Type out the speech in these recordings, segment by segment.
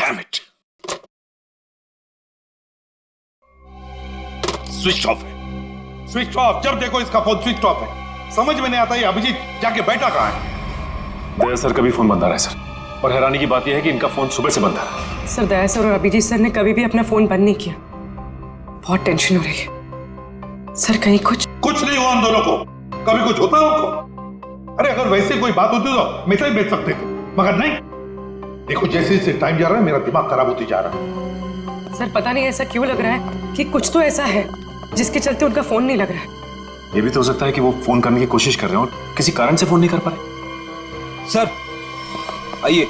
Damn it, switch off है। Switch off? जब देखो इसका फोन स्विच ऑफ है। समझ में नहीं आता ये अभिजीत जाके बैठा कहाँ है? दया सर का भी फोन बंद आ रहा है सर, और हैरानी की बात यह है कि इनका फोन सुबह से बंद आ रहा है। सर दया सर और अभिजीत सर ने कभी भी अपना फोन बंद नहीं किया। बहुत टेंशन हो रही है सर, कहीं कुछ नहीं हुआ उन दोनों को। कभी कुछ होता है उनको? अरे अगर वैसे कोई बात होती तो मैसेज भेज सकते थे, मगर नहीं। देखो जैसे जैसे टाइम जा रहा है मेरा दिमाग खराब होती जा रहा है। सर पता नहीं ऐसा क्यों लग रहा है कि कुछ तो ऐसा है जिसके चलते उनका फोन नहीं लग रहा है। ये भी तो हो सकता है कि वो फोन करने की कोशिश कर रहे हैं और किसी कारण से फोन नहीं कर पा रहे। सर आइए।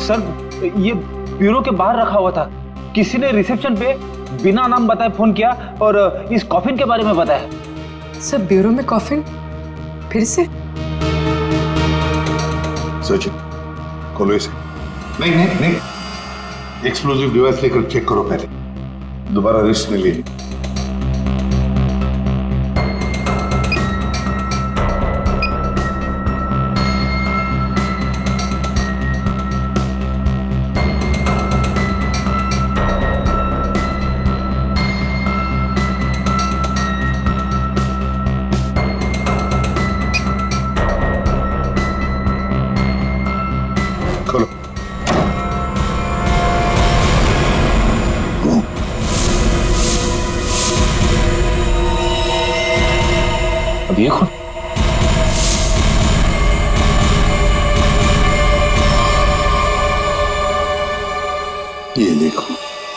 सर ये ब्यूरो के बाहर रखा हुआ था, किसी ने रिसेप्शन पे बिना नाम बताए फोन किया और इस कॉफिन के बारे में बताया। सर ब्यूरो में कॉफिन फिर से? सचिन खोलो इसे। नहीं नहीं नहीं, एक्सप्लोजिव डिवाइस लेकर चेक करो पहले, दोबारा रिस्क नहीं लेनी। खोलो। अब ये कौन? ये देखो,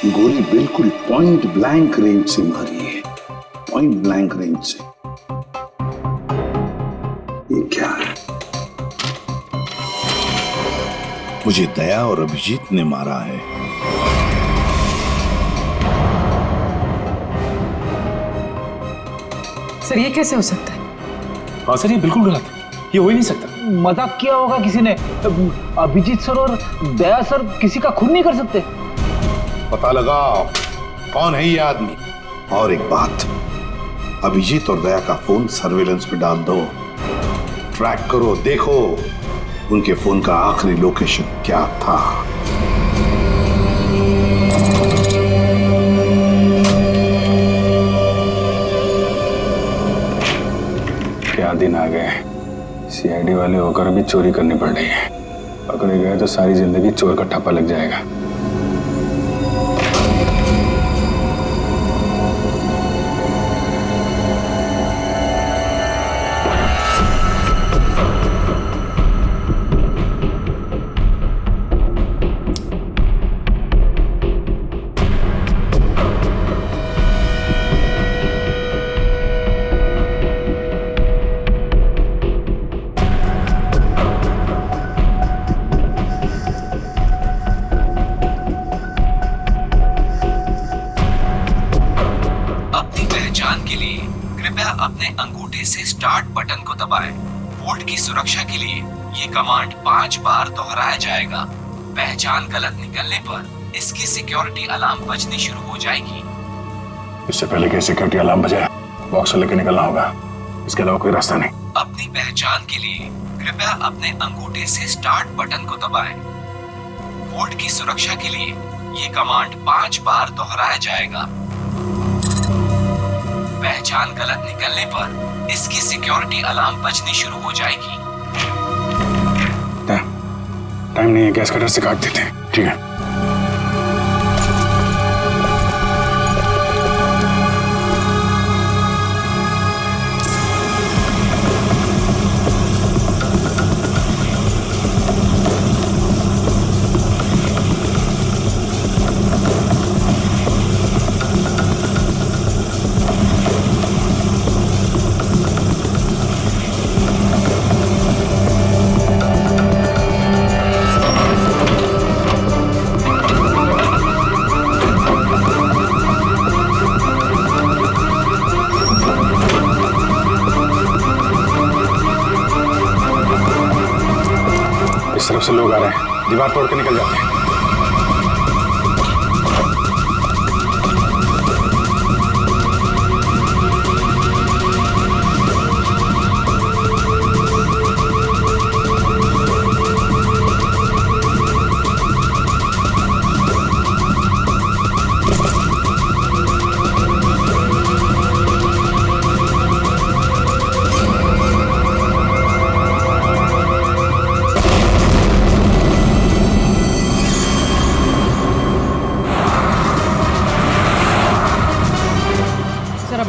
गोली बिल्कुल पॉइंट ब्लैंक रेंज से मारी है, पॉइंट ब्लैंक रेंज से। ये क्या है? मुझे दया और अभिजीत ने मारा है। सर ये कैसे हो सकता है? हाँ सर, ये बिल्कुल गलत है, ये हो ही नहीं सकता। मजाक किया होगा किसी ने। अभिजीत सर और दया सर किसी का खून नहीं कर सकते। पता लगाओ कौन है ये आदमी। और एक बात, अभिजीत और दया का फोन सर्वेलेंस पे डाल दो, ट्रैक करो, देखो उनके फोन का आखिरी लोकेशन क्या था। क्या दिन आ गए, सीआईडी वाले होकर भी चोरी करनी पड़ रही है। पकड़े गए तो सारी जिंदगी चोर का ठप्पा लग जाएगा। अपने अंगूठे से स्टार्ट बटन को दबाएं। वोल्ट की सुरक्षा के लिए ये कमांड 5 बार दोहराया जाएगा। पहचान गलत निकलने पर इसकी सिक्योरिटी अलार्म बजनी शुरू हो जाएगी। इससे पहले कि सिक्योरिटी अलार्म बजे बॉक्स लेके निकलना होगा, इसके अलावा कोई रास्ता नहीं। अपनी पहचान के लिए कृपया अपने अंगूठे से स्टार्ट बटन को दबाएं। वोल्ट की सुरक्षा के लिए ये कमांड 5 बार दोहराया जाएगा। पहचान गलत निकलने पर इसकी सिक्योरिटी अलार्म बजनी शुरू हो जाएगी। टाइम नहीं है, गैस कटर से काट देते हैं। ठीक है। इस तरफ से लोग आ रहे हैं, दीवार तोड़ के निकल जाते हैं।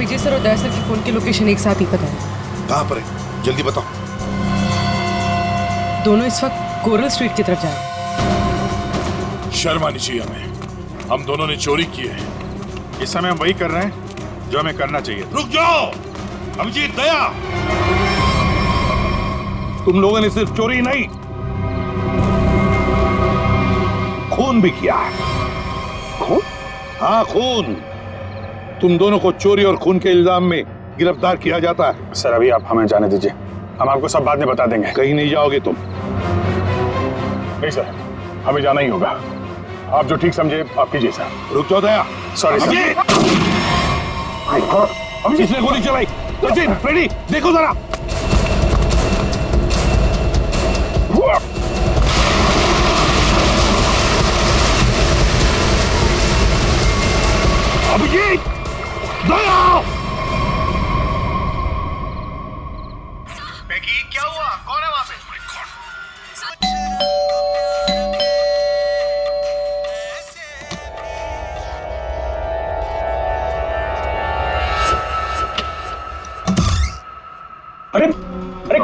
अभिजीत सर और दया सर की फोन की लोकेशन एक साथ ही पता है। कहाँ पर है, जल्दी बताओ। दोनों इस वक्त कोरल स्ट्रीट की तरफ जा रहे हैं। शर्म आनी चाहिए हमें, हम दोनों ने चोरी की है। इस समय हम वही कर रहे हैं जो हमें करना चाहिए। रुक जाओ अभिजीत, दया, तुम लोगों ने सिर्फ चोरी नहीं, खून भी किया है। खून? हाँ खून। तुम दोनों को चोरी और खून के इल्जाम में गिरफ्तार किया जाता है। सर अभी आप हमें जाने दीजिए, हम आपको सब बाद में बता देंगे। कहीं नहीं जाओगे तुम। नहीं सर, हमें जाना ही होगा। आप जो ठीक समझे आप कीजिए सर। रुक जाओ दया। Sorry sir. किसने गोली चलाई? सचिन, फ्रेडी, देखो जरा। अभिजीत, दया। क्या हुआ? कौन है वहां पे? अरे अरे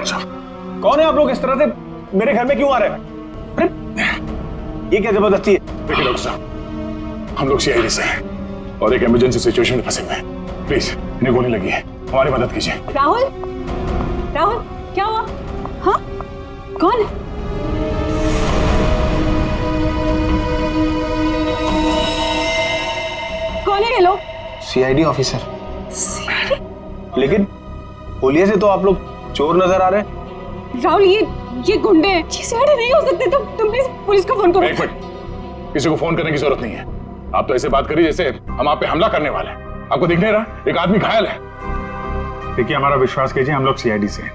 कौन है आप लोग? इस तरह से मेरे घर में क्यों आ रहे हैं? अरे ये क्या जबरदस्ती है? देखिए डॉक्टर साहब, हम लोग सीआईडी से हैं और एक इमरजेंसी सिचुएशन में फंसे हुए हैं। प्लीज, इन्हें गोली लगी है, हमारी मदद कीजिए। राहुल, राहुल क्या हुआ? हाँ, कौन है? कौन है ये लोग? CID officer. लेकिन पुलिस से तो आप लोग चोर नजर आ रहे हैं। राहुल, ये गुंडे हैं। ये सीआईडी नहीं हो सकते। तुम प्लीज पुलिस को फोन करो। एक मिनट, किसी को फोन करने की जरूरत नहीं है। आप तो ऐसे बात करिए जैसे हम आप पे हमला करने वाले हैं। आपको दिख नहीं रहा एक आदमी घायल है? देखिए हमारा विश्वास कीजिए, हम लोग सीआईडी से हैं।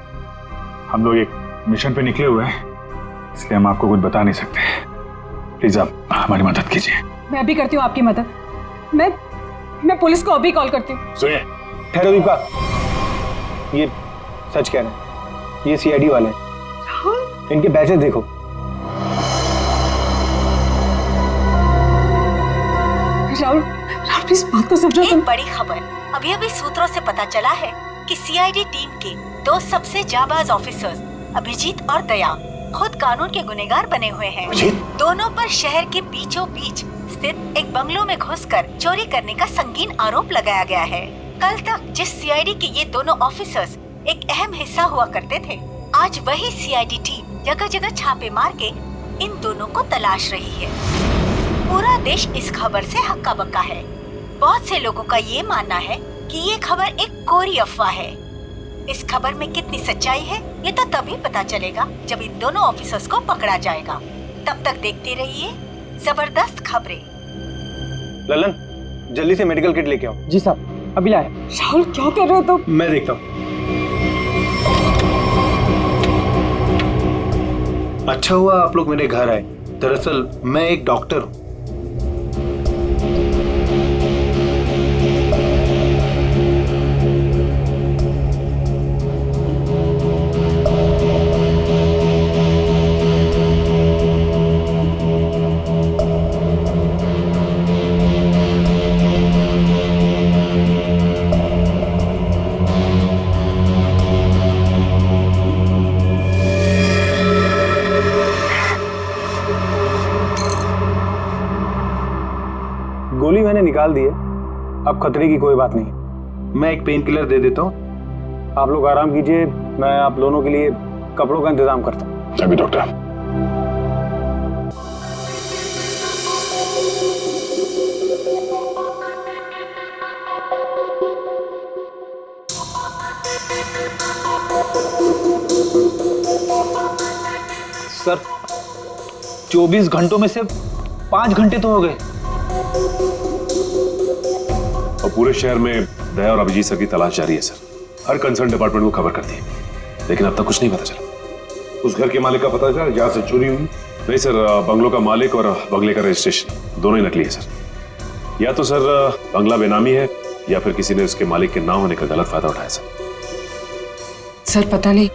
हम लोग एक मिशन पे निकले हुए हैं, इसलिए हम आपको कुछ बता नहीं सकते। प्लीज आप हमारी मदद कीजिए। मैं अभी करती हूँ आपकी मदद। मैं पुलिस को अभी कॉल करती हूँ। सुनिए, ठहरो दीपा, ये सच कह रहे हैं, ये सीआईडी वाले हैं। इनके बैचेस देखो। राहुल प्लीज बात तो समझो तुम। एक बड़ी खबर, अभी अभी सूत्रों से पता चला है कि सीआईडी टीम के दो सबसे जाबाज ऑफिसर्स अभिजीत और दया खुद कानून के गुनहगार बने हुए हैं। दोनों पर शहर के बीचों बीच स्थित एक बंगलों में घुसकर चोरी करने का संगीन आरोप लगाया गया है। कल तक जिस सीआईडी के ये दोनों ऑफिसर्स एक अहम हिस्सा हुआ करते थे, आज वही सीआईडी टीम जगह जगह छापे मार के इन दोनों को तलाश रही है। पूरा देश इस खबर से हक्का बक्का है। बहुत से लोगों का ये मानना है कि ये खबर एक कोरी अफवाह है। इस खबर में कितनी सच्चाई है ये तो तभी पता चलेगा जब इन दोनों ऑफिसर्स को पकड़ा जाएगा। तब तक देखते रहिए जबरदस्त खबरें। ललन, जल्दी से मेडिकल किट लेके आओ। जी साहब, अभी लाए। राहुल क्या कर रहे हो तुम? मैं देखता हूँ। अच्छा हुआ आप लोग मेरे घर आए। दरअसल मैं एक डॉक्टर हूँ। गोली मैंने निकाल दी है, अब खतरे की कोई बात नहीं। मैं एक पेन किलर दे देता हूँ, आप लोग आराम कीजिए। मैं आप दोनों के लिए कपड़ों का इंतजाम करता हूँ। अभी डॉक्टर, सर 24 घंटों में से 5 घंटे तो हो गए। और पूरे शहर में दया और अभिजीत सर की तलाश जारी है सर। हर कंसर्न डिपार्टमेंट को खबर कर दी है, लेकिन अब तक कुछ नहीं पता चला। उस घर के मालिक का पता चला जहाँ से चोरी हुई? नहीं सर, बंगलों का मालिक और बंगले का रजिस्ट्रेशन दोनों ही नकली है सर। या तो सर बंगला बेनामी है या फिर किसी ने उसके मालिक के ना होने का गलत फायदा उठाया सर। सर पता नहीं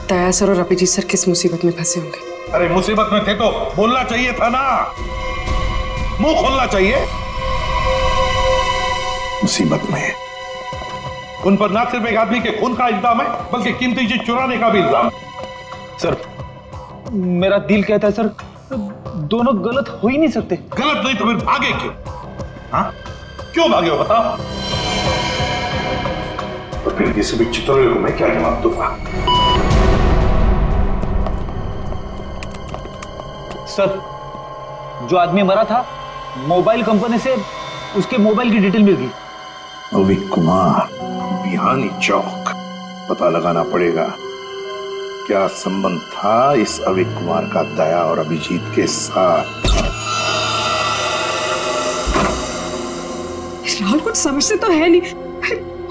दया सर और अभिजीत सर किस मुसीबत में फंसे होंगे। अरे मुसीबत में थे तो बोलना चाहिए था ना, मुंह खोलना चाहिए। मुसीबत में उन पर ना सिर्फ एक आदमी के खून का इल्जाम है बल्कि कीमती चीज चुराने का भी इल्जाम है। सर मेरा दिल कहता है सर, दोनों गलत हो ही नहीं सकते। गलत नहीं तो फिर भागे क्यों? हाँ, क्यों भागे हो बताओ? तो फिर किसी भी चित्रोले को मैं क्या जवाब दूंगा? सर जो आदमी मरा था, मोबाइल कंपनी से उसके मोबाइल की डिटेल मिल गई। अविक कुमार, बिहानी चौक। पता लगाना पड़ेगा क्या संबंध था इस अविक कुमार का दया और अभिजीत के साथ। राहुल कुछ समझते तो है नहीं,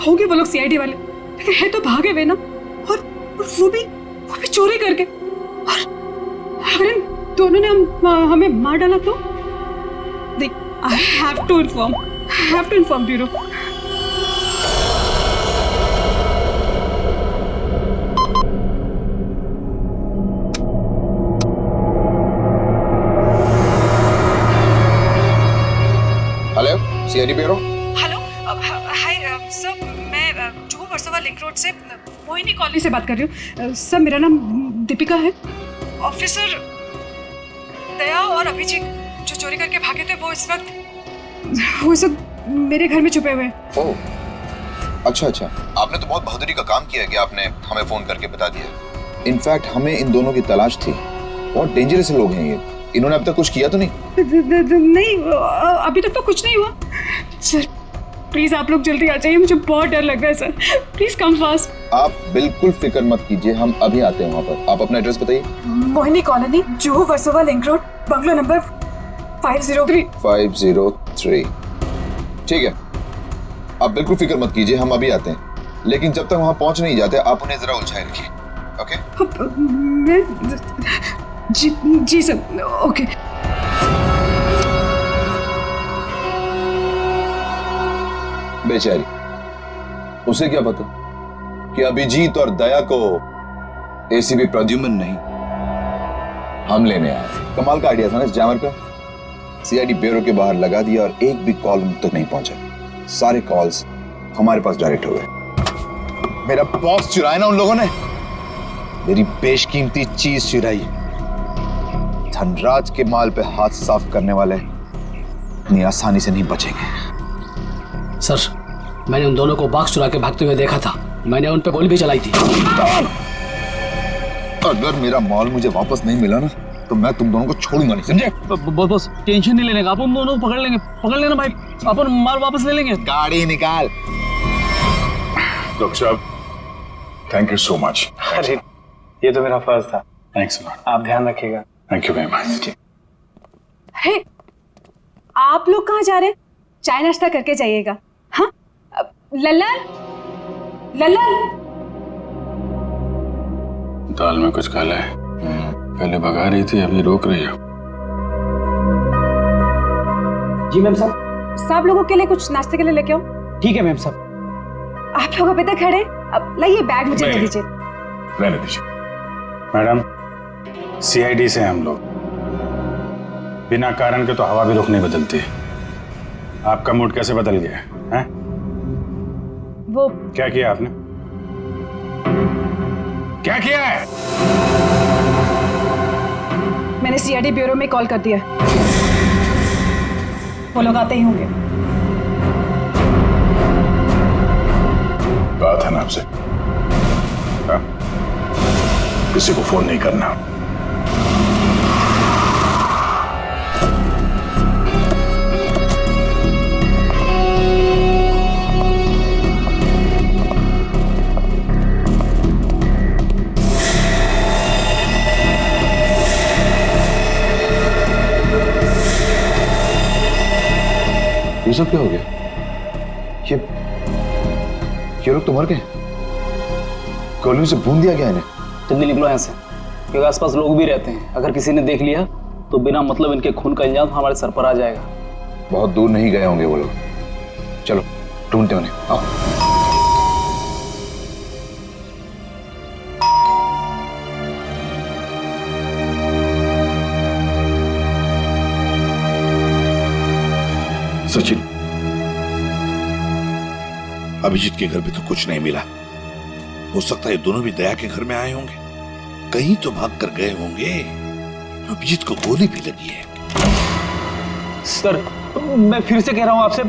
होंगे वो लोग सीआईडी वाले, लेकिन है तो भागे हुए ना, और वो भी चोरी करके। और अगर इन दोनों ने हमें मार डाला तो देख, I have to inform bureau. Hello, CID bureau. Hello, hi sir, मैं जुहू वर्सोवा लिंक रोड से मोहिनी कॉलोनी से बात कर रही हूँ। सर मेरा नाम दीपिका है। ऑफिसर दया और अभिजीत जो चोरी करके भागे थे वो इस वक्त मेरे घर में छुपे हुए हैं। ओह, अच्छा, आपने तो बहुत बहादुरी का काम किया कि आपने हमें फोन करके बता दिया। इनफैक्ट हमें इन दोनों की तलाश थी। बहुत डेंजरस लोग हैं ये। इन्होंने अब तक कुछ किया तो नहीं? नहीं, अभी तक तो कुछ नहीं हुआ। सर प्लीज आप लोग जल्दी आ जाइए, मुझे बहुत डर लग रहा है सर। Please come fast. आप बिल्कुल फिक्र मत कीजिए, हम अभी आते हैं वहाँ पर। आप अपना एड्रेस बताइए। Mohini colony, Juhu Versova link road, bungalow number 503। 503। ठीक है, आप बिल्कुल फिक्र मत कीजिए, हम अभी आते हैं। लेकिन जब तक वहाँ पहुँच नहीं जाते आप उन्हें जरा उलझाए रखिए। ओके? जी सर, ओके। बेचारी, उसे क्या पता कि अभिजीत और दया को एसीपी प्रद्युम्न नहीं, हम लेने आए। कमाल का आइडिया था ना इस जैमर का। सीआईडी ब्यूरो के बाहर लगा दिया और एक भी कॉल मुझ तक नहीं पहुंचा। सारे कॉल्स हमारे पास डायरेक्ट हो गए। मेरा बॉस चुराया ना उन लोगों ने, मेरी बेशकीमती चीज चुराई। धनराज के माल पे हाथ साफ करने वाले इतनी आसानी से नहीं बचेंगे। सर मैंने उन दोनों को बाक्स चुरा के भागते हुए देखा था। मैंने उन पे गोली भी चलाई थी। अगर मेरा माल मुझे वापस नहीं मिला ना तो मैं तुम दोनों को छोड़ूंगा नहीं, समझे? बस टेंशन नहीं लेने का, अपन दोनों को पकड़ लेंगे। पकड़ लेना भाई, अपन माल वापस ले लेंगे। गाड़ी निकाल। डॉक्टर साहब, थैंक यू सो मच। अरे ये तो मेरा फर्ज था। Thanks lot. आप ध्यान रखिएगा। Thank you very much. अरे आप लोग कहाँ जा रहे हैं? चाय नाश्ता करके जाइएगा। हाँ लल्लन, दाल में कुछ काला है। पहले भगा रही थी, अभी रोक रही है। जी मैम साहब। सब लोगों के लिए कुछ नाश्ते के लिए लेके आओ। ठीक है मैम साहब। आप लोग अभी तक खड़े, अब लाइए बैग मुझे दे दीजिए। रहने दीजिए। मैडम, सीआईडी से हम लोग बिना कारण के तो हवा भी रुख नहीं बदलती। आपका मूड कैसे बदल गया है? वो क्या किया आपने? क्या किया है? मैंने सीआईडी ब्यूरो में कॉल कर दिया। वो लोग आते ही होंगे। बात है ना आपसे, हाँ? किसी को फोन नहीं करना। ये सब क्या हो गया? ये लोग तो मर गए। गोलियों से भून दिया गया इन्हें। जल्दी निकलो यहाँ से, क्योंकि आसपास लोग भी रहते हैं। अगर किसी ने देख लिया तो बिना मतलब इनके खून का इल्जाम हमारे सर पर आ जाएगा। बहुत दूर नहीं गए होंगे वो लोग। चलो ढूंढते उन्हें, आओ। सचिन, अभिजीत के घर में तो कुछ नहीं मिला। हो सकता है दोनों भी दया के घर में आए होंगे, कहीं तो भाग कर गए होंगे। अभिजीत को गोली भी लगी है। सर मैं फिर से कह रहा हूं आपसे,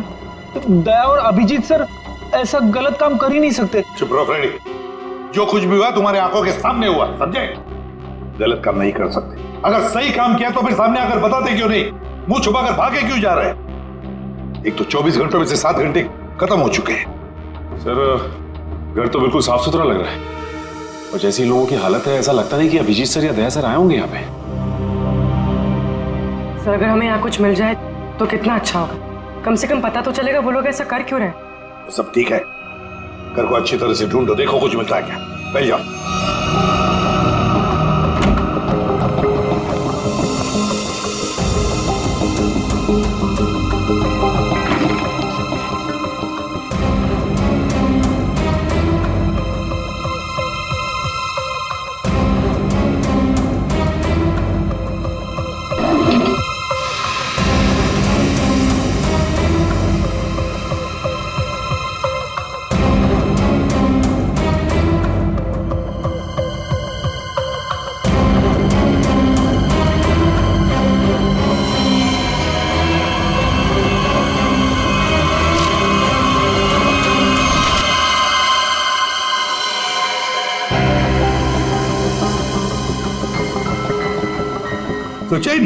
दया और अभिजीत सर ऐसा गलत काम कर ही नहीं सकते। चुप रहो फ्रेडी, जो कुछ भी हुआ तुम्हारे आंखों के सामने हुआ, समझे? गलत काम नहीं कर सकते। अगर सही काम किया तो फिर सामने आकर बताते क्यों नहीं? मुंह छुपाकर भागे क्यों जा रहे हैं? एक तो 24 घंटों में से 7 घंटे खत्म हो चुके हैं। सर घर तो बिल्कुल साफ सुथरा लग रहा है, और जैसी लोगों की हालत है ऐसा लगता नहीं कि अभिजीत सर या दया सर आए होंगे यहाँ पे। सर अगर हमें यहाँ कुछ मिल जाए तो कितना अच्छा होगा। कम से कम पता तो चलेगा वो लोग ऐसा कर क्यों रहे। सब ठीक है, घर को अच्छी तरह से ढूंढो, देखो कुछ मिलता है क्या। पहले जाओ। सुचैन,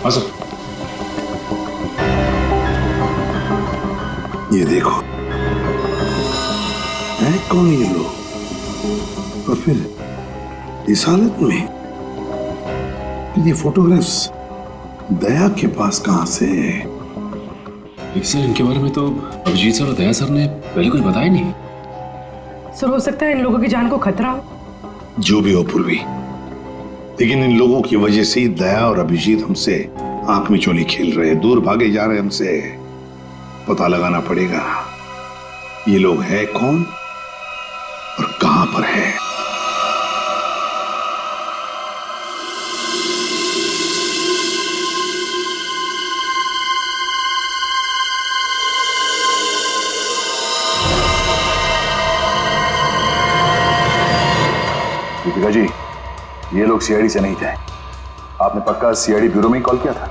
हाँ सर। ये देखो, है कौन ये लोग, और फिर इस हालत में? ये फोटोग्राफ्स दया के पास कहां से? सर इनके बारे में तो अभिजीत सर और दया सर ने पहले कुछ बताया नहीं। सर हो सकता है इन लोगों की जान को खतरा हो। जो भी हो पूर्वी, लेकिन इन लोगों की वजह से ही दया और अभिजीत हमसे आंख में चोली खेल रहे हैं, दूर भागे जा रहे हैं हमसे। पता लगाना पड़ेगा ये लोग है कौन और कहां पर है। दीपिका जी, ये लोग सीआईडी से नहीं थे। आपने पक्का सीआईडी ब्यूरो में ही कॉल किया था?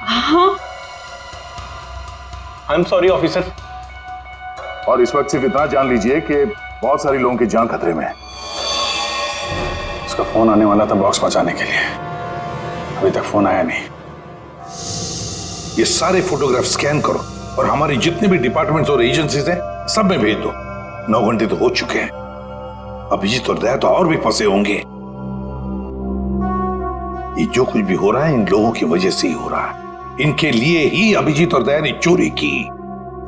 हाँ। I am sorry officer. और इस वक्त सिर्फ इतना जान लीजिए कि बहुत सारे लोगों की जान खतरे में है। उसका फोन आने वाला था बॉक्स पहुंचाने के लिए, अभी तक फोन आया नहीं। ये सारे फोटोग्राफ स्कैन करो और हमारी जितने भी डिपार्टमेंट्स और एजेंसीज हैं सब में भेज दो। 9 घंटे तो हो चुके हैं, अभिजीत और दया तो और भी फंसे होंगे। ये जो कुछ भी हो रहा है इन लोगों की वजह से ही हो रहा है। इनके लिए ही अभिजीत और दया ने चोरी की।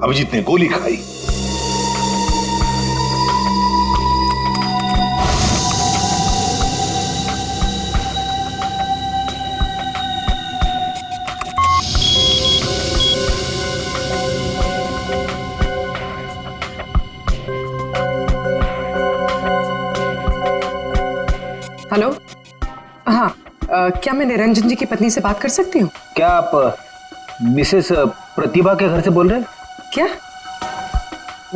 अभिजीत ने गोली खाई। हेलो, हाँ क्या मैं निरंजन जी की पत्नी से बात कर सकती हूँ? क्या आप मिसेस प्रतिभा के घर से बोल रहे हैं? क्या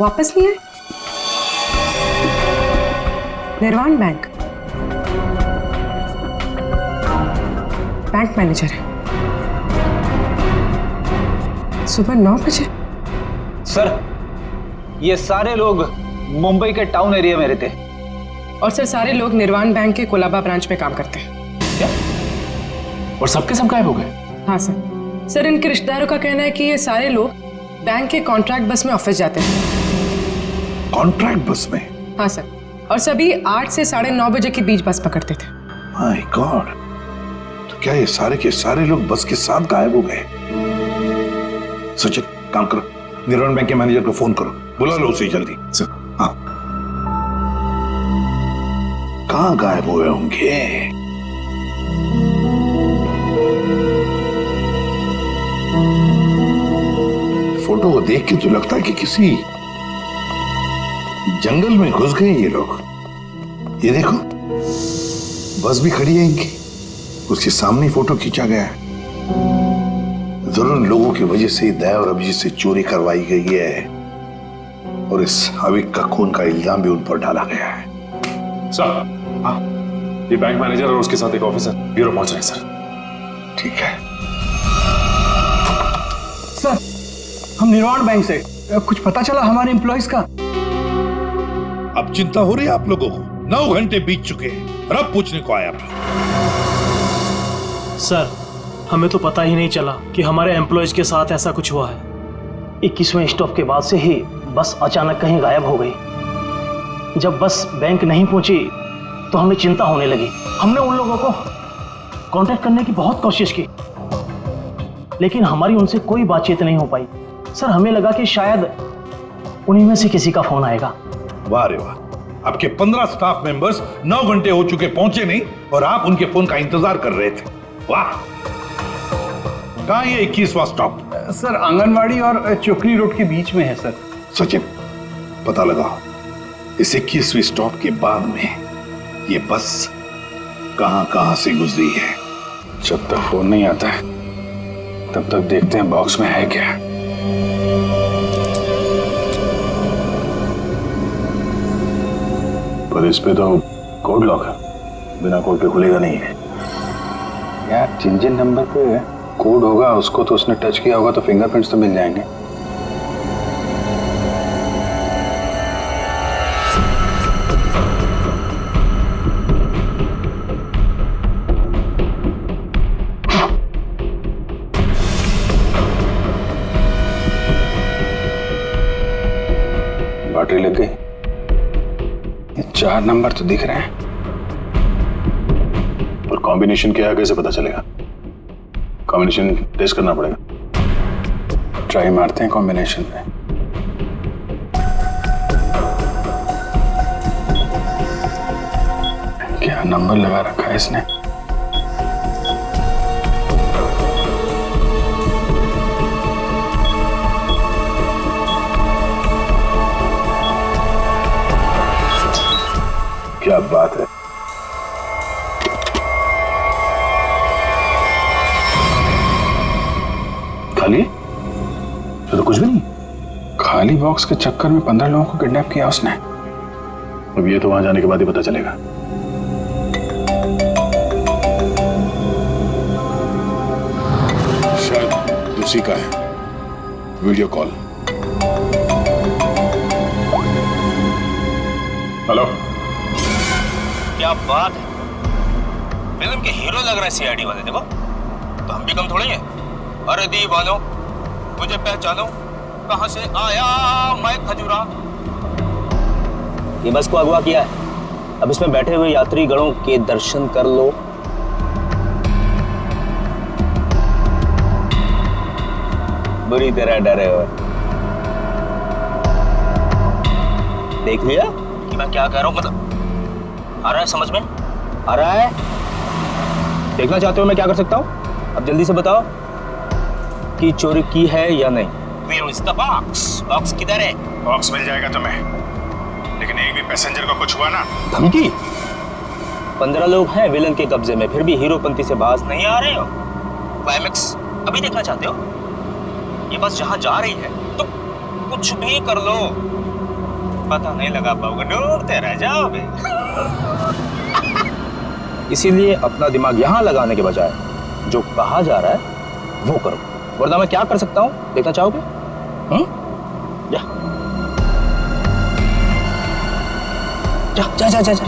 वापस नहीं आए? निर्वाण बैंक मैनेजर है, सुबह 9 बजे। सर ये सारे लोग मुंबई के टाउन एरिया में रहते हैं। और सर सारे लोग निर्वाण बैंक के कोलाबा ब्रांच में काम करते हैं। क्या? और सबके सब गायब हो गए? हाँ सर। सर इनके रिश्तेदारों का कहना है कि ये सारे लोग बैंक के कॉन्ट्रैक्ट बस में ऑफिस जाते हैं। कॉन्ट्रैक्ट बस में? हाँ सर, और सभी 8 से 9:30 बजे के बीच बस पकड़ते थे। माय गॉड, तो क्या ये सारे के सारे लोग बस के साथ गायब हो गए? सचिन काम करो, निर्वाण बैंक के मैनेजर को फोन करो, बुला लो उसे जल्दी। हाँ, कहां गायब हुए होंगे? फोटो को देख के तो लगता है कि किसी जंगल में घुस गए ये लोग। ये देखो बस भी खड़ी है इनकी, उसके सामने फोटो खींचा गया है। जरूर इन लोगों की वजह से ही दया और अभिजीत से चोरी करवाई गई है और इस अविक का खून का इल्जाम भी उन पर डाला गया है। सर, ये बैंक मैनेजर और उसके साथ एक ऑफिसर ब्यूरो पहुंच रहे हैं सर। ठीक है सर, हम निर्वाण बैंक से कुछ पता चला हमारे एम्प्लॉइज का? अब चिंता हो रही है आप लोगों को? 9 घंटे बीत चुके हैं और अब पूछने को आया आप लोग। सर, हमें तो पता ही नहीं चला कि हमारे एम्प्लॉयज के साथ ऐसा कुछ हुआ है। 21वें स्टॉप के बाद से ही बस अचानक कहीं गायब हो गई। जब बस बैंक नहीं पहुंची तो हमें चिंता होने लगी। हमने उन लोगों को कांटेक्ट करने की बहुत कोशिश की, लेकिन हमारी उनसे कोई बातचीत नहीं हो पाई। सर, हमें लगा कि शायद उन्हीं में से किसी का फोन आएगा। वाह रे वाह, आपके 15 स्टाफ मेंबर्स 9 घंटे हो चुके पहुंचे नहीं और आप उनके फोन का इंतजार कर रहे थे। वाह। कहां ये 21वां स्टॉप? सर, आंगनवाड़ी और चोकरी रोड के बीच में है सर। सचिन, पता लगाओ इस 21वीं स्टॉप के बाद में ये बस कहां से गुजरी है। जब तक फोन नहीं आता है तब तक देखते हैं बॉक्स में है क्या। पर इस पे तो कोड लॉक है, बिना कोड के खुलेगा नहीं है यार। जिन नंबर पे कोड होगा उसको तो उसने टच किया होगा तो फिंगरप्रिंट्स तो मिल जाएंगे। बैटरी लग गई। ये 4 नंबर तो दिख रहे हैं, और कॉम्बिनेशन क्या है कैसे पता चलेगा? कॉम्बिनेशन टेस्ट करना पड़ेगा। ट्राई मारते हैं कॉम्बिनेशन पे। क्या नंबर लगा रखा है इसने? क्या बात है। खाली तो कुछ भी नहीं। खाली बॉक्स के चक्कर में 15 लोगों को किडनैप किया उसने। अब ये तो वहां जाने के बाद ही पता चलेगा। शायद उसी का है वीडियो कॉल। हेलो, क्या बात है, फिल्म के हीरो लग रहे हैं सीआईडी वाले। देखो तो हम भी कम थोड़ी हैं। अरे दीवानो, मुझे पहचानो, कहां से आया मैं खजूरा। ये बस को अगवा किया है, अब इसमें बैठे हुए यात्री गणों के दर्शन कर लो। बुरी तरह डरे हुए। देख लिया कि मैं क्या कह रहा हूं? मतलब आ रहा है समझ में? आ रहा है? देखना चाहते हो मैं क्या कर सकता हूं? अब जल्दी से बताओ कि चोरी की है या नहीं। Where is the box? Box किधर है? बॉक्स मिल जाएगा तुम्हें, लेकिन एक भी पैसेंजर को कुछ हुआ ना। धमकी? 15 लोग हैं विलन के कब्जे में, फिर भी हीरोपंती से बाज नहीं आ रहे हो। क्लाइमेक्स अभी देखना चाहते हो? ये बस जहां जा रही है तो कुछ भी कर लो, पता नहीं लगा पाओगे, ढूंढते रह जाओगे। इसीलिए अपना दिमाग यहां लगाने के बजाय जो कहा जा रहा है वो करो, वरना मैं क्या कर सकता हूं देखना चाहोगे? जा जा जा जा जा।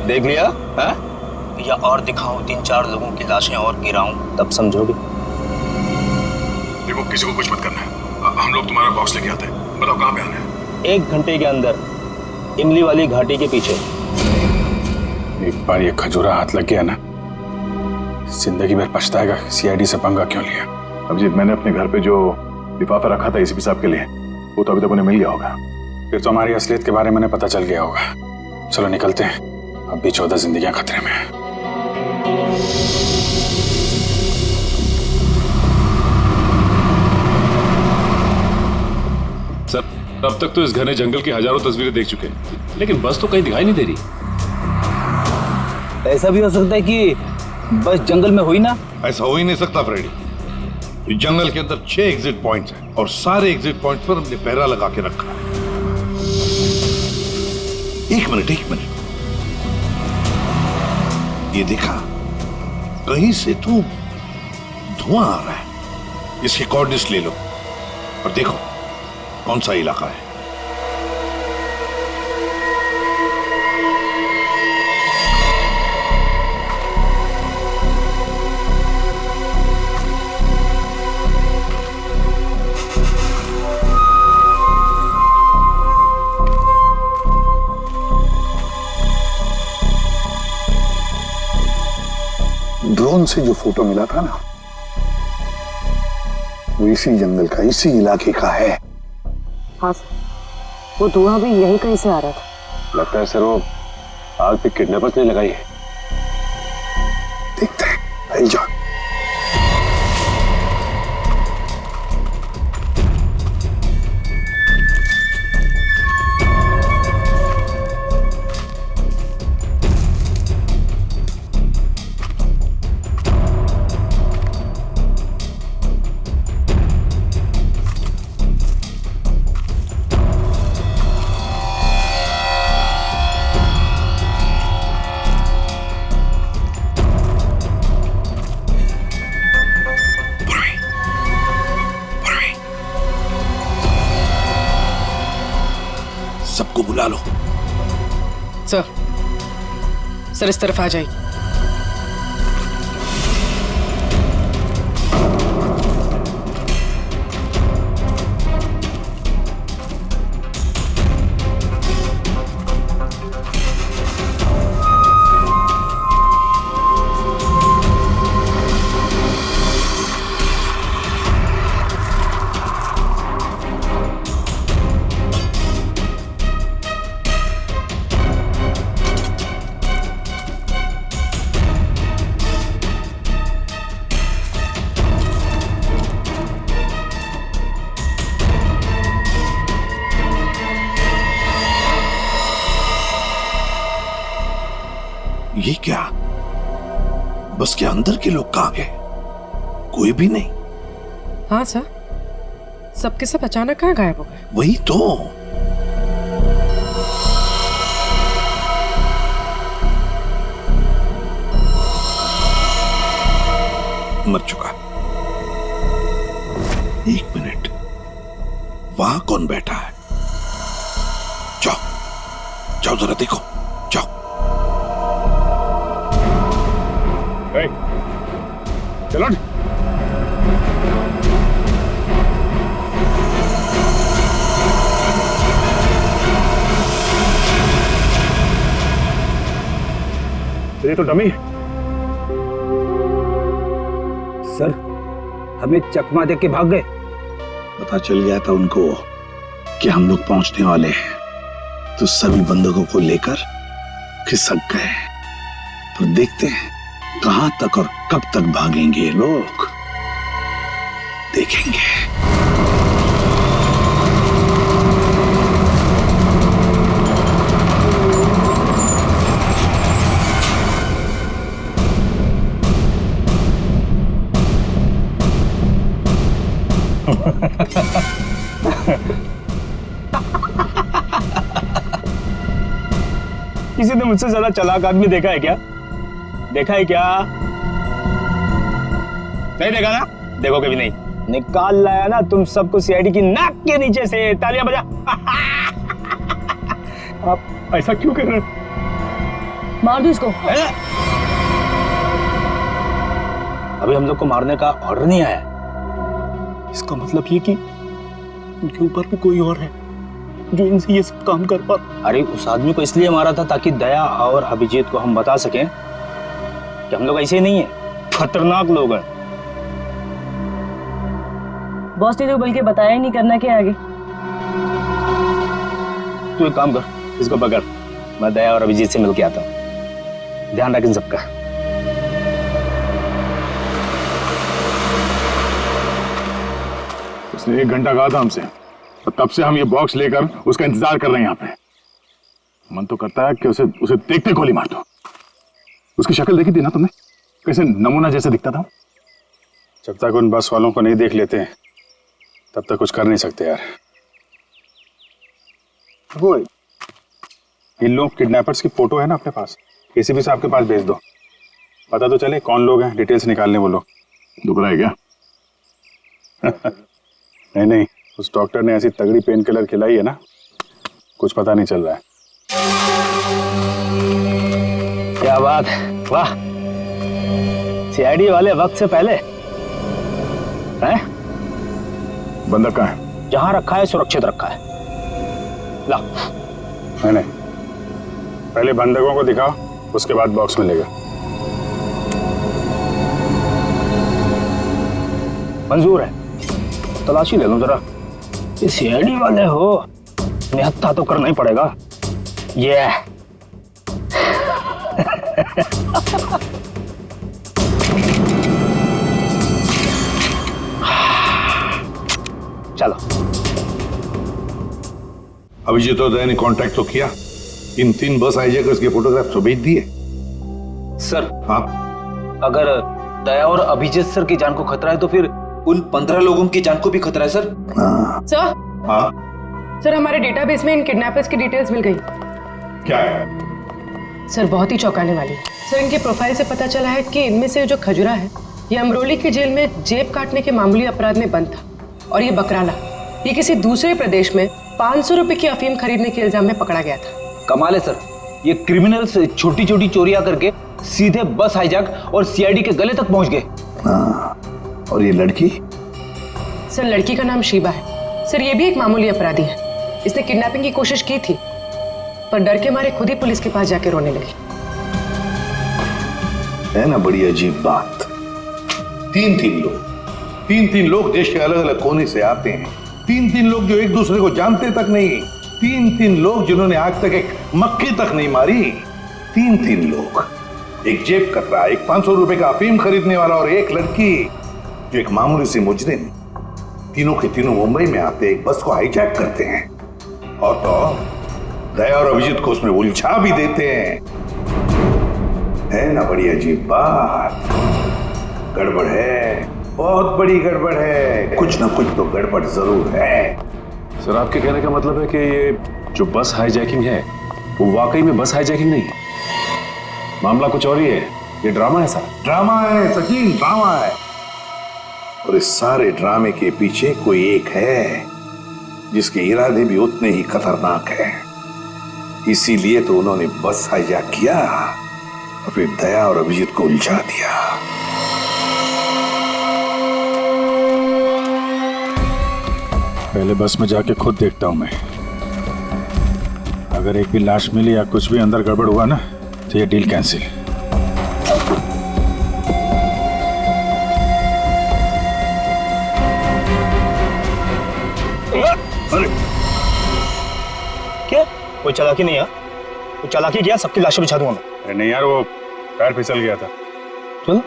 देख लिया है? या और दिखाऊं 3-4 लोगों की लाशें और गिराऊं, तब समझोगे। देखो किसी को कुछ मत करना है, हम लोग तुम्हारा बॉक्स लेके आते हैं। बताओ कहां पे आना है? 1 घंटे के अंदर इमली वाली घाटी के पीछे। एक बार ये खजूरा हाथ लग गया ना, जिंदगी भर पछताएगा सीआईडी से पंगा क्यों लिया। अभिजीत, मैंने अपने घर पे जो लिफाफा रखा था एसीपी साहब के लिए, वो तो अभी तक उन्हें मिल गया होगा। फिर तो हमारी असलियत के बारे में पता चल गया होगा। चलो निकलते हैं, अब भी 14 जिंदगियां खतरे में हैं। सर, अब तक तो इस घने जंगल की हजारों तस्वीरें देख चुके हैं, लेकिन बस तो कहीं दिखाई नहीं दे रही। ऐसा भी हो सकता है कि बस जंगल में हुई ना? ऐसा हो ही नहीं सकता फ्रेडी। इस जंगल के अंदर 6 एग्जिट पॉइंट्स हैं और सारे एग्जिट पॉइंट्स पर हमने पहरा लगा के रखा है। एक मिनट ये देखा, कहीं से तो धुआं आ रहा है। इसके कोऑर्डिनेट्स ले लो और देखो कौन सा इलाका है। ड्रोन से जो फोटो मिला था ना, वो इसी जंगल का, इसी इलाके का है। हाँ सर, वो धुआं भी यही कहीं से आ रहा था। लगता है सर वो आग पे किडनैपर्स ने लगाई है। देखते हैं, आई जाओ। सबको बुला लो। सर इस तरफ आ जाइए। ये क्या? बस के अंदर के लोग कहां गए? कोई भी नहीं। हाँ सर, सबके सब अचानक कहाँ गायब हो गए? वही तो। मर चुका। एक मिनट, वहां कौन बैठा है? जाओ जाओ जरा देखो, जाओ। चलो ये तो डमी। सर, हमें चकमा देके भाग गए। पता चल गया था उनको कि हम लोग पहुंचने वाले हैं, तो सभी बंदूकों को लेकर खिसक गए। पर देखते हैं कहां तक और कब तक भागेंगे ये लोग, देखेंगे। किसी ने मुझसे ज्यादा चालाक आदमी देखा है क्या? देखा है क्या? नहीं देखा ना? देखो कभी नहीं। निकाल लाया ना तुम सबको सीआईडी की नाक के नीचे से। तालियां बजा। आप ऐसा क्यों कर रहे हो? मार दो इसको। अभी हम लोग को मारने का ऑर्डर नहीं आया। इसका मतलब ये कि उनके ऊपर भी कोई और है जो इनसे ये सब काम कर पा। अरे उस आदमी को इसलिए मारा था ताकि दया और अभिजीत को हम बता सकें कि हम लोग ऐसे ही नहीं है, खतरनाक लोग हैं। बॉस ने तो बल्कि बताया ही नहीं, करना क्या आगे। तू एक काम कर, इसको पकड़, मैं दया और अभिजीत से मिलके आता हूँ। ध्यान रख इन सबका। उसने 1 घंटा कहा था हमसे, और तब से हम ये बॉक्स लेकर उसका इंतजार कर रहे हैं यहाँ पे। मन तो करता है कि उसे देखते गोली मार दो। उसकी शक्ल देखी थी ना तुमने, कैसे नमूना जैसे दिखता था। जब तक उन बस वालों को नहीं देख लेते हैं तब तक कुछ कर नहीं सकते यार। वो इन लोग किडनैपर्स की फोटो है ना अपने पास, एसीपी साहब के पास भेज दो, पता तो चले कौन लोग हैं, डिटेल्स निकालने वो लोग। दुख रहा है क्या? नहीं, उस डॉक्टर ने ऐसी तगड़ी पेन किलर खिलाई है ना, कुछ पता नहीं चल रहा है। क्या बात, वाह, सीआईडी वाले वक्त से पहले हैं? बंदक कहाँ है? जहां रखा है सुरक्षित रखा है। ला। नहीं, पहले बंदकों को दिखाओ, उसके बाद बॉक्स मिलेगा। मंजूर है, तलाशी ले लो जरा। ये सीआईडी वाले हो, निहत्था तो करना ही पड़ेगा। ये चलो। अभिजीत और दया ने कांटेक्ट तो किया, इन 3 बस हाईजैकर्स के फोटोग्राफ तो भेज दिए। सर, हाँ, अगर दया और अभिजीत सर की जान को खतरा है तो फिर उन 15 लोगों की जान को भी खतरा है सर। सर, हाँ, सर हमारे डेटाबेस में इन किडनैपर्स की डिटेल्स मिल गई। क्या है? सर बहुत ही चौंकाने वाली। सर इनके प्रोफाइल से पता चला है कि इनमें से जो खजुरा है ये अमरोली की जेल में जेब काटने के मामूली अपराध में बंद था, और ये बकराला ये किसी दूसरे प्रदेश में 500 रुपए की अफीम खरीदने के इल्जाम में पकड़ा गया था। कमाल है सर, ये क्रिमिनल्स छोटी छोटी चोरियां करके सीधे बस हाईजैक और सीआईडी के गले तक पहुंच गए। और ये लड़की? सर लड़की का नाम शीबा है। सर ये भी एक मामूली अपराधी है। इसने किडनैपिंग की कोशिश की थी, पर डर के मारे खुद ही पुलिस के पास जाके रोने लगी। है ना बड़ी अजीब बात। 3 लोग देश के अलग अलग कोने से आते हैं। 3 लोग जो एक दूसरे को जानते तक नहीं। 3 लोग जिन्होंने आज तक एक मक्खी तक नहीं मारी। 3 लोग, एक जेब कतरा, एक 500 रुपए का अफीम खरीदने वाला और एक लड़की जो एक मामूली सी मुजरिम। तीनों के तीनों मुंबई में आते एक बस को हाईजैक करते हैं, और तो दया और अभिजीत को उसमें उलझा भी देते हैं। है ना बड़ी अजीब बात। गड़बड़ है, बहुत बड़ी गड़बड़ है। कुछ ना कुछ तो गड़बड़ जरूर है। सर आपके कहने का मतलब है कि ये जो बस हाईजैकिंग है वो वाकई में बस हाईजैकिंग नहीं है, मामला कुछ और ही है, ये ड्रामा है सर। ड्रामा है सचिन, ड्रामा है। और इस सारे ड्रामे के पीछे कोई एक है जिसके इरादे भी उतने ही खतरनाक हैं। इसीलिए तो उन्होंने बस हाईजैक किया और फिर दया और अभिजीत को उलझा दिया। पहले बस में जाके खुद देखता हूं मैं। अगर एक भी लाश मिली या कुछ भी अंदर गड़बड़ हुआ ना तो ये डील कैंसिल। क्या कोई चालाकी नहीं है? कोई चालाकी किया, सबकी लाशें बिछा दूंगा मैं। अरे नहीं यार, वो पैर फिसल गया था। चलो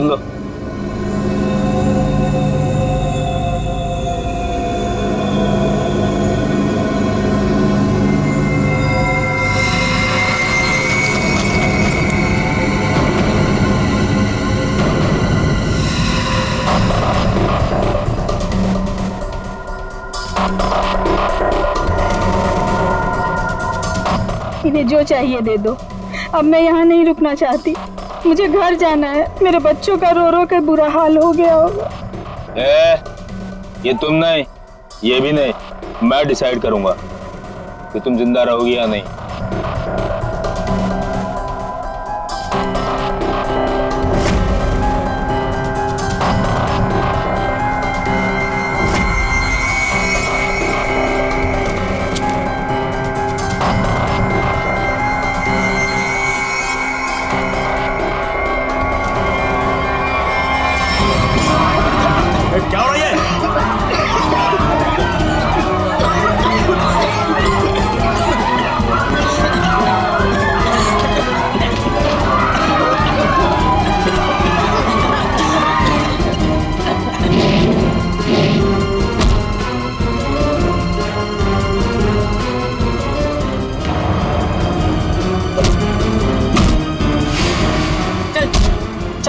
लो। इन्हें जो चाहिए दे दो। अब मैं यहाँ नहीं रुकना चाहती, मुझे घर जाना है। मेरे बच्चों का रो रो कर बुरा हाल हो गया होगा। ये तुम नहीं, ये भी नहीं, मैं डिसाइड करूंगा कि तुम जिंदा रहोगी या नहीं।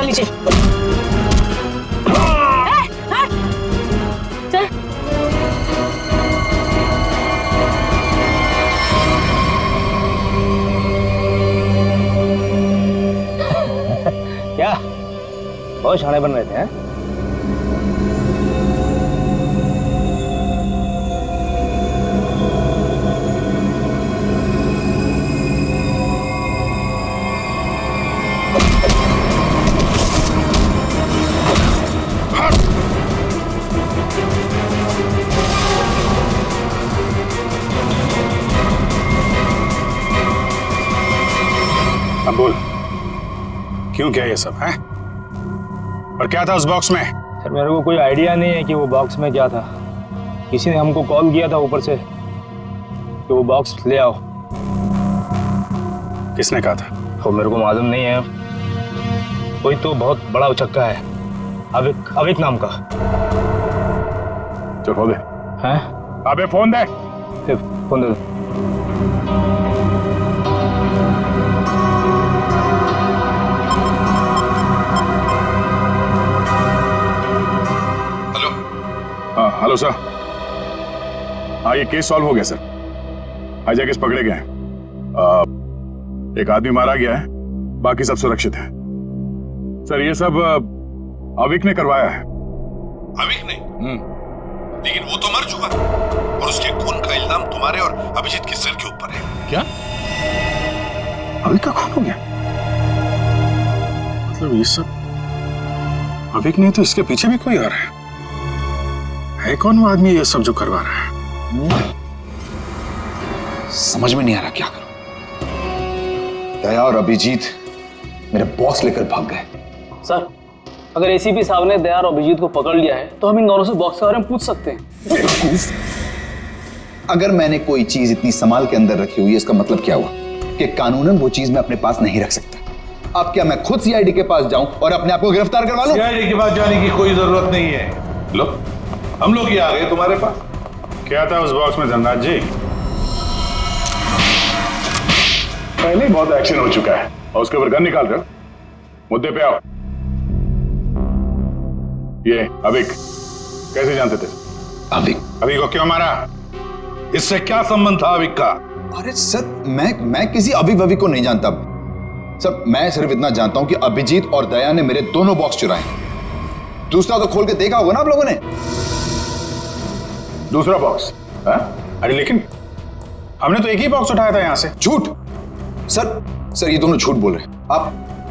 चल नीचे। चल। क्या बहुत शाणे बन रहे थे हैं? अब बोल, क्यों किया ये सब है? और क्या था उस बॉक्स में? सर मेरे को कोई आइडिया नहीं है कि वो बॉक्स में क्या था। किसी ने हमको कॉल किया था ऊपर से कि वो बॉक्स ले आओ। किसने कहा था? वो मेरे को मालूम नहीं है। कोई तो बहुत बड़ा उचक्का है, अविक नाम का। चल फोन दे। हैं? अबे फोन दे। फोन दे दो। Hello sir. हाँ ये केस सॉल्व हो गया सर। हाईजैकर्स पकड़े गए हैं। एक आदमी मारा गया है, बाकी सब सुरक्षित है। सर ये सब अविक ने करवाया है। अविक ने? लेकिन वो तो मर चुका और उसके खून का इल्जाम तुम्हारे और अभिजीत के सिर के ऊपर है। क्या? अविक का खून हो गया? मतलब ये सब अविक नहीं तो इसके पीछे भी कोई आ रहा है कौन वो आदमी ये सब जो करवा रहा है? समझ में नहीं आ रहा क्या करूं। दया और अभिजीत मेरे बॉक्स लेकर भाग गए। सर अगर एसीपी साहब ने दया और अभिजीत को पकड़ लिया है तो हम इन दोनों से बॉक्स के बारे में पूछ सकते हैं। अगर मैंने कोई चीज इतनी संभाल के अंदर रखी हुई है इसका मतलब क्या हुआ कि कानूनन वो चीज मैं अपने पास नहीं रख सकता। अब क्या मैं खुद सीआईडी के पास जाऊं और अपने आप को गिरफ्तार करवा लूं? सीआईडी के पास जाने की कोई जरूरत नहीं है। लो हम लोग ही आ गए तुम्हारे पास। क्या था उस बॉक्स में धनराज जी? पहले ही बहुत एक्शन हो चुका है और उसके ऊपर गन निकाल रहे हो। मुद्दे पे आओ। ये अविक कैसे जानते थे? अविक को क्यों मारा? इससे क्या संबंध था अविक का? अरे सर मैं किसी अविक वविक को नहीं जानता सर। मैं सिर्फ इतना जानता हूं कि अभिजीत और दया ने मेरे दोनों बॉक्स चुराए। दूसरा तो खोल के देखा होगा ना आप लोगों ने। दूसरा बॉक्स? अरे लेकिन हमने तो एक ही बॉक्स उठाया था यहां से। झूठ सर ये दोनों झूठ बोल रहे हैं।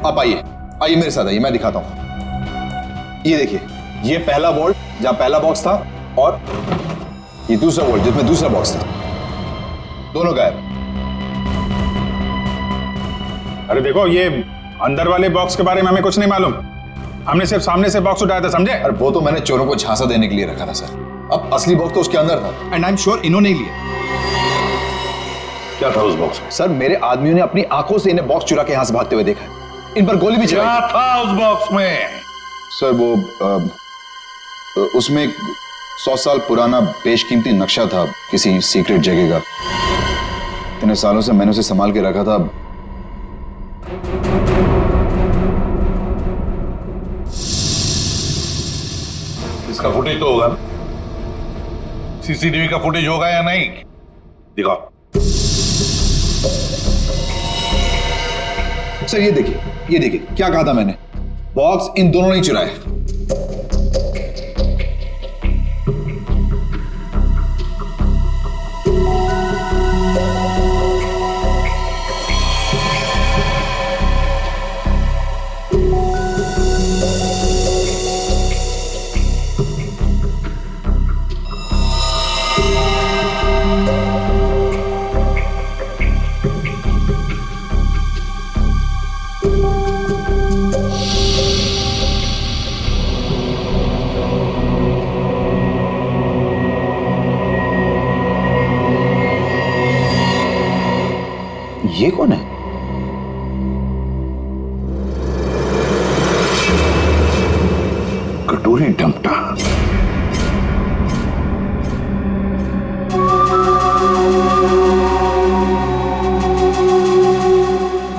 आप आइए मेरे साथ आइए, मैं दिखाता हूं। ये देखिए, ये पहला वॉल्ट जहां पहला बॉक्स था और ये दूसरा वॉल्ट जिसमें दूसरा बॉक्स था, दोनों गायब। अरे देखो ये अंदर वाले बॉक्स के बारे में हमें कुछ नहीं मालूम। हमने सिर्फ सामने से बॉक्स उठाया था, समझे? और वो तो मैंने चोरों को झांसा देने के लिए रखा था सर। अब असली बॉक्स तो उसके अंदर था एंड आई एम श्योर इन्होंने ही लिया। क्या था उस बॉक्स में? सर मेरे आदमियों ने अपनी आंखों से इन्हें बॉक्स चुरा के यहां से भागते हुए देखा है। इन पर गोली भी चलाई। क्या था उस बॉक्स में? सर वो उसमें 100 साल पुराना बेशकीमती नक्शा था किसी सीक्रेट जगह का। इतने सालों से मैंने उसे संभाल के रखा था। इसका फुटेज तो होगा ना? सीसीटीवी का फुटेज होगा या नहीं? दिखाओ। सर ये देखिए क्या कहा था मैंने। बॉक्स इन दोनों ने चुराए। ये कौन है? कटोरी डमटा।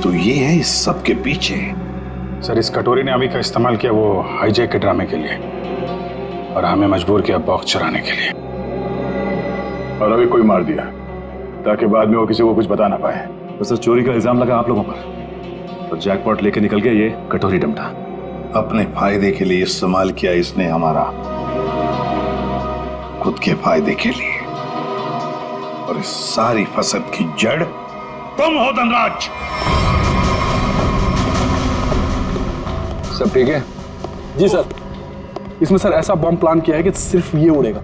तो ये है इस सब के पीछे सर, इस कटोरी ने अभी का इस्तेमाल किया वो हाईजैक के ड्रामे के लिए, और हमें मजबूर किया बॉक्स चुराने के लिए। और अभी कोई मार दिया ताकि बाद में वो किसी को कुछ बता ना पाए। तो सर चोरी का इल्जाम लगा आप लोगों पर, और जैकपॉट लेके निकल गया ये कटोरी डमटा। अपने फायदे के लिए इस्तेमाल किया इसने हमारा, खुद के फायदे के लिए। और इस सारी फसद की जड़ तुम हो धनराज। सब ठीक है? जी सर। इसमें सर ऐसा बॉम्ब प्लान किया है कि सिर्फ ये उड़ेगा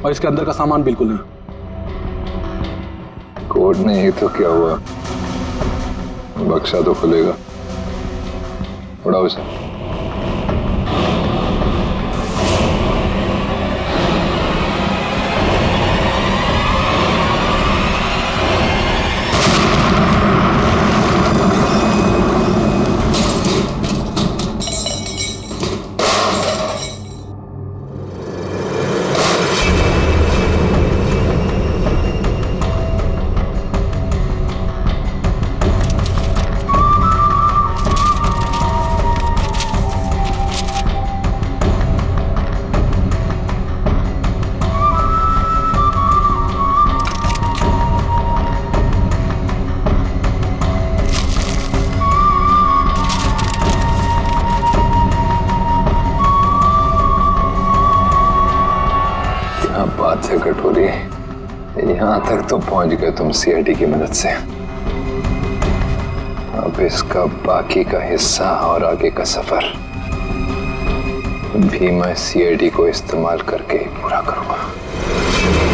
और इसके अंदर का सामान बिल्कुल नहीं। कोर्ट नहीं तो क्या हुआ, बक्सा तो खुलेगा। उड़ाओ इसे। बात है कटोरी, यहां तक तो पहुंच गए तुम सीआईडी की मदद से। अब इसका बाकी का हिस्सा और आगे का सफर भी मैं सीआईडी को इस्तेमाल करके ही पूरा करूंगा।